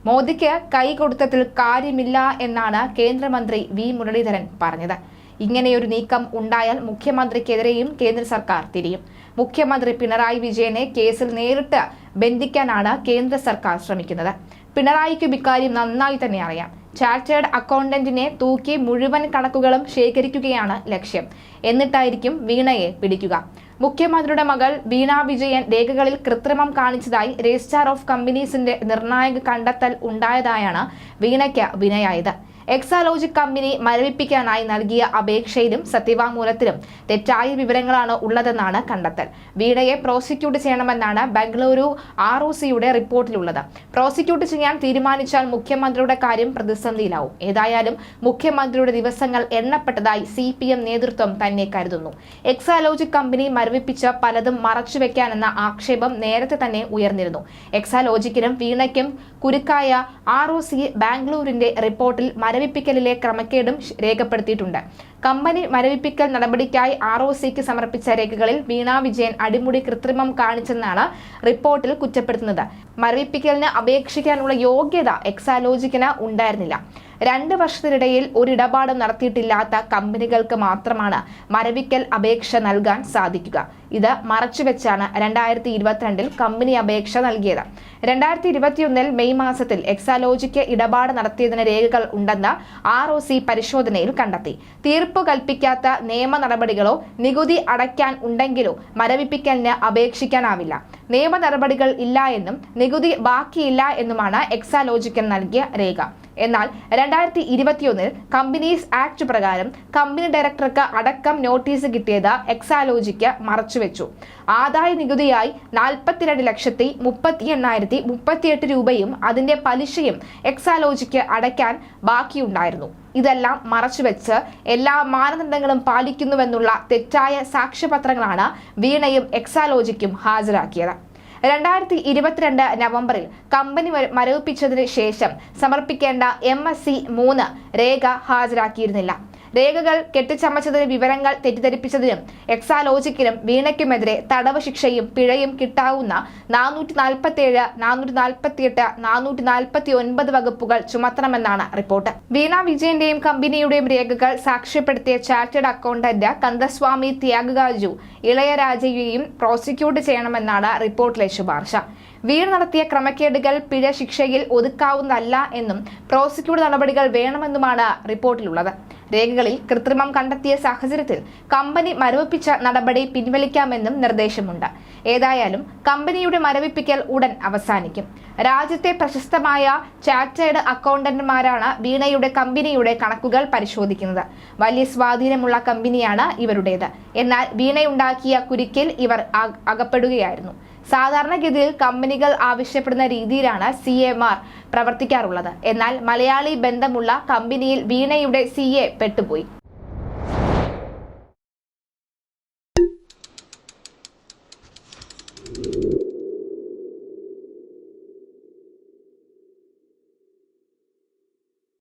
മോദിക്ക് കൈ കൊടുത്തതിൽ കാര്യമില്ല എന്നാണ് കേന്ദ്രമന്ത്രി വി മുരളീധരൻ പറഞ്ഞത്. ഇങ്ങനെയൊരു നീക്കം ഉണ്ടായാൽ മുഖ്യമന്ത്രിക്കെതിരെയും കേന്ദ്ര സർക്കാർ തിരിയും. മുഖ്യമന്ത്രി പിണറായി വിജയനെ കേസിൽ നേരിട്ട് ബന്ധിക്കാനാണ് കേന്ദ്ര സർക്കാർ ശ്രമിക്കുന്നത്. പിണറായിക്കും ഇക്കാര്യം നന്നായി തന്നെ അറിയാം. ചാർട്ടേഡ് അക്കൗണ്ടന്റിനെ തൂക്കി മുഴുവൻ കണക്കുകളും ശേഖരിക്കുകയാണ് ലക്ഷ്യം. എന്നിട്ടായിരിക്കും വീണയെ പിടിക്കുക. മുഖ്യമന്ത്രിയുടെ മകൾ വീണ വിജയൻ രേഖകളിൽ കൃത്രിമം കാണിച്ചതായി രജിസ്ട്രാർ ഓഫ് കമ്പനീസിന്റെ നിർണായക കണ്ടെത്തൽ ഉണ്ടായതായാണ് വീണയ്ക്ക് വിനയായത്. എക്സാലോജിക് കമ്പനി മരവിപ്പിക്കാനായി നൽകിയ അപേക്ഷയിലും സത്യവാങ്മൂലത്തിലും തെറ്റായ വിവരങ്ങളാണ് ഉള്ളതെന്നാണ് കണ്ടെത്തൽ. വീണയെ പ്രോസിക്യൂട്ട് ചെയ്യണമെന്നാണ് ബംഗളൂരു ROCയുടെ റിപ്പോർട്ടിലുള്ളത്. പ്രോസിക്യൂട്ട് ചെയ്യാൻ തീരുമാനിച്ചാൽ മുഖ്യമന്ത്രിയുടെ കാര്യം പ്രതിസന്ധിയിലാവും. ഏതായാലും മുഖ്യമന്ത്രിയുടെ ദിവസങ്ങൾ എണ്ണപ്പെട്ടതായി CPM നേതൃത്വം തന്നെ കരുതുന്നു. എക്സാലോജിക് കമ്പനി മരവിപ്പിച്ച് പലതും മറച്ചുവെക്കാനെന്ന ആക്ഷേപം നേരത്തെ തന്നെ ഉയർന്നിരുന്നു. എക്സാലോജിക്കിനും വീണയ്ക്കും കുരുക്കായ ROC ബാംഗ്ലൂരിന്റെ റിപ്പോർട്ടിൽ മരവിപ്പിക്കലിലെ ക്രമക്കേടും രേഖപ്പെടുത്തിയിട്ടുണ്ട്. കമ്പനി മരവിപ്പിക്കൽ നടപടിക്കായി ROCക്ക് സമർപ്പിച്ച രേഖകളിൽ വീണ വിജയൻ അടിമുടി കൃത്രിമം കാണിച്ചെന്നാണ് റിപ്പോർട്ടിൽ കുറ്റപ്പെടുത്തുന്നത്. മരവിപ്പിക്കലിന് അപേക്ഷിക്കാനുള്ള യോഗ്യത എക്സാലോജിക്കിന് ഉണ്ടായിരുന്നില്ല. 2 വർഷത്തിനിടയിൽ ഒരിടപാടും നടത്തിയിട്ടില്ലാത്ത കമ്പനികൾക്ക് മാത്രമാണ് മരവിക്കൽ അപേക്ഷ നൽകാൻ സാധിക്കുക. ഇത് മറച്ചുവെച്ചാണ് 2022 കമ്പനി അപേക്ഷ നൽകിയത്. 2021 മെയ് മാസത്തിൽ എക്സാലോജിക്ക് ഇടപാട് നടത്തിയതിന് രേഖകൾ ഉണ്ടെന്ന് ROC പരിശോധനയിൽ കണ്ടെത്തി. തീർപ്പ് കൽപ്പിക്കാത്ത നിയമ നടപടികളോ നികുതി അടയ്ക്കാൻ ഉണ്ടെങ്കിലോ മരവിപ്പിക്കലിന് അപേക്ഷിക്കാനാവില്ല. നിയമ നടപടികൾ ഇല്ല എന്നും നികുതി ബാക്കിയില്ല എന്നുമാണ് എക്സാലോജിക്കിന് നൽകിയ രേഖ. എന്നാൽ 2021 കമ്പനീസ് ആക്ട് പ്രകാരം കമ്പനി ഡയറക്ടർക്ക് അടക്കം നോട്ടീസ് കിട്ടിയത് എക്സാലോജിക്ക് മറച്ചുവെച്ചു. ആദായ നികുതിയായി 42,38,038 രൂപയും അതിന്റെ പലിശയും എക്സാലോജിക്ക് അടയ്ക്കാൻ ബാക്കിയുണ്ടായിരുന്നു. ഇതെല്ലാം മറച്ചുവെച്ച് എല്ലാ മാനദണ്ഡങ്ങളും പാലിക്കുന്നുവെന്നുള്ള തെറ്റായ സാക്ഷ്യപത്രങ്ങളാണ് വീണയും എക്സാലോജിക്കും ഹാജരാക്കിയത്. 2022 നവംബറിൽ കമ്പനി മരവിപ്പിച്ചതിന് ശേഷം സമർപ്പിക്കേണ്ട MSC 3 രേഖ ഹാജരാക്കിയിരുന്നില്ല. രേഖകൾ കെട്ടിച്ചമച്ചതിന് വിവരങ്ങൾ തെറ്റിദ്ധരിപ്പിച്ചതിനും എക്സാലോജിക്കിനും വീണയ്ക്കുമെതിരെ തടവ് ശിക്ഷയും പിഴയും കിട്ടാവുന്ന 447, 448, 449 വകുപ്പുകൾ ചുമത്തണമെന്നാണ് റിപ്പോർട്ട്. വീണ വിജയന്റെയും കമ്പനിയുടെയും രേഖകൾ സാക്ഷ്യപ്പെടുത്തിയ ചാർട്ടേഡ് അക്കൗണ്ടന്റ് കന്ദസ്വാമി ത്യാഗരാജു ഇളയരാജയെയും പ്രോസിക്യൂട്ട് ചെയ്യണമെന്നാണ് റിപ്പോർട്ടിലെ ശുപാർശ. വീണ നടത്തിയ ക്രമക്കേടുകൾ പിഴ ശിക്ഷയിൽ ഒതുക്കാവുന്നതല്ല എന്നും പ്രോസിക്യൂട്ട് നടപടികൾ വേണമെന്നുമാണ് റിപ്പോർട്ടിലുള്ളത്. രേഖകളിൽ കൃത്രിമം കണ്ടെത്തിയ സാഹചര്യത്തിൽ കമ്പനി മരവിപ്പിച്ച നടപടി പിൻവലിക്കാമെന്നും നിർദ്ദേശമുണ്ട്. ഏതായാലും കമ്പനിയുടെ മരവിപ്പിക്കൽ ഉടൻ അവസാനിക്കും. രാജ്യത്തെ പ്രശസ്തമായ ചാർട്ടേഡ് അക്കൗണ്ടന്റുമാരാണ് വീണയുടെ കമ്പനിയുടെ കണക്കുകൾ പരിശോധിക്കുന്നത്. വലിയ സ്വാധീനമുള്ള കമ്പനിയാണ് ഇവരുടേത്. എന്നാൽ വീണയുണ്ടാക്കിയ കുരുക്കിൽ ഇവർ അകപ്പെടുകയായിരുന്നു. സാധാരണഗതിയിൽ കമ്പനികൾ ആവശ്യപ്പെടുന്ന രീതിയിലാണ് CAമാർ പ്രവർത്തിക്കാറുള്ളത്. എന്നാൽ മലയാളി ബന്ധമുള്ള കമ്പനിയിൽ വീണയുടെ CA പെട്ടുപോയി.